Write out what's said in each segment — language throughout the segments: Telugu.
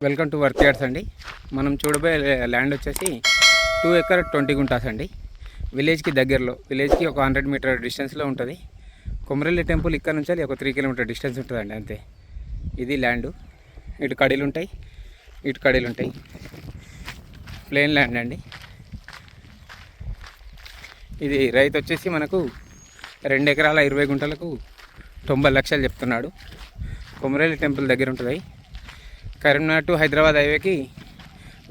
వెల్కమ్ టు వర్క్ యార్డ్స్ అండి. మనం చూడబోయే ల్యాండ్ వచ్చేసి 2 ఎకర్ 20 గుంటాస్ అండి. విలేజ్కి దగ్గరలో, విలేజ్కి ఒక 100 మీటర్ డిస్టెన్స్లో ఉంటుంది. కొమరల్లి టెంపుల్ ఇక్కడ నుంచి ఒక 3 కిలోమీటర్ డిస్టెన్స్ ఉంటుందండి, అంతే. ఇది ల్యాండ్. ఇటు కడీలు ఉంటాయి, ఇటు కడీలు ఉంటాయి. ప్లేన్ ల్యాండ్ అండి. ఇది రైతు వచ్చేసి మనకు 2 ఎకరాల 20 గుంటలకు 90 లక్షలు చెప్తున్నాడు. కొమరల్లి టెంపుల్ దగ్గర ఉంటుంది. కరీంనగర్ టు హైదరాబాద్ హైవేకి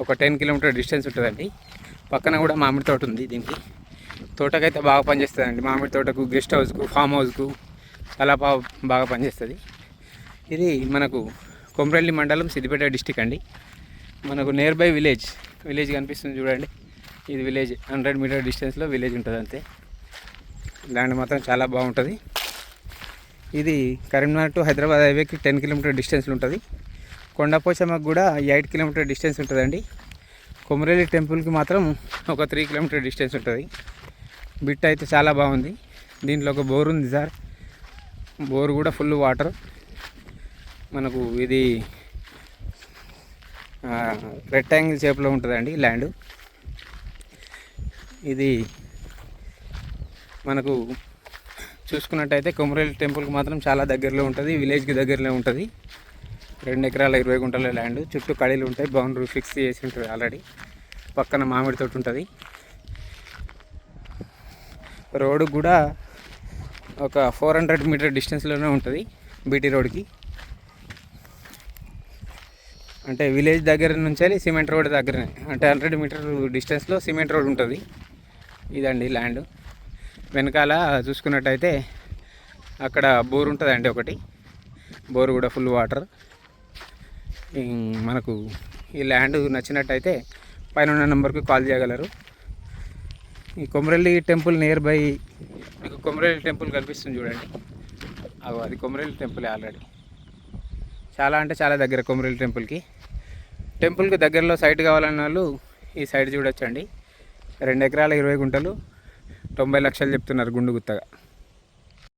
ఒక 10 కిలోమీటర్ డిస్టెన్స్ ఉంటుందండి. పక్కన కూడా మామిడి తోట ఉంది. దీనికి తోటకైతే బాగా పనిచేస్తుందండి. మామిడి తోటకు, గెస్ట్ హౌస్కు, ఫామ్ హౌస్కు అలా బాగా పనిచేస్తుంది. ఇది మనకు కొమరల్లి మండలం, సిద్దిపేట డిస్టిక్ అండి. మనకు నియర్ బై విలేజ్ కనిపిస్తుంది చూడండి. ఇది విలేజ్, 100 మీటర్ డిస్టెన్స్లో విలేజ్ ఉంటుంది, అంతే. ల్యాండ్ మాత్రం చాలా బాగుంటుంది. ఇది కరీంనగర్ టు హైదరాబాద్ హైవేకి 10 కిలోమీటర్ డిస్టెన్స్లో ఉంటుంది. కొండపోచమ్మకు కూడా 8 కిలోమీటర్ డిస్టెన్స్ ఉంటుందండి. కొమరల్లి టెంపుల్కి మాత్రం ఒక 3 కిలోమీటర్ డిస్టెన్స్ ఉంటుంది. బిట్ అయితే చాలా బాగుంది. దీంట్లో ఒక బోర్ ఉంది సార్. బోర్ కూడా ఫుల్ వాటర్. మనకు ఇది రెక్టాంగిల్ షేప్లో ఉంటుందండి ల్యాండ్. ఇది మనకు చూసుకున్నట్టయితే కొమరల్లి టెంపుల్కి మాత్రం చాలా దగ్గరలో ఉంటుంది, విలేజ్కి దగ్గరలో ఉంటుంది. 2 ఎకరాల 20 గుంటల ల్యాండ్. చుట్టూ కడీలు ఉంటాయి, బౌండరీ ఫిక్స్ చేసి ఉంటుంది ఆల్రెడీ. పక్కన మామిడి తోట ఉంటుంది. రోడ్డు కూడా ఒక 400 మీటర్ డిస్టెన్స్లోనే ఉంటుంది బీటీ రోడ్కి. అంటే విలేజ్ దగ్గర నుంచి సిమెంట్ రోడ్ దగ్గరనే, అంటే 100 మీటర్ డిస్టెన్స్లో సిమెంట్ రోడ్ ఉంటుంది. ఇదండి ల్యాండ్. వెనకాల చూసుకున్నట్టయితే అక్కడ బోర్ ఉంటుందండి ఒకటి. బోర్ కూడా ఫుల్ వాటర్. మనకు ఈ ల్యాండ్ నచ్చినట్టయితే పైన ఉన్న నెంబర్కి కాల్ చేయగలరు. ఈ కొమరల్లి టెంపుల్ నియర్ బై మీకు కొమరల్లి టెంపుల్ కనిపిస్తుంది చూడండి. అది కొమరల్లి టెంపుల్ ఆల్రెడీ. చాలా అంటే చాలా దగ్గర కొమరల్లి టెంపుల్కి దగ్గరలో సైట్ కావాలన్న వాళ్ళు ఈ సైట్ చూడొచ్చండి. 2 ఎకరాల 20 గుంటలు 90 లక్షలు చెప్తున్నారు గుండు గుత్తగా.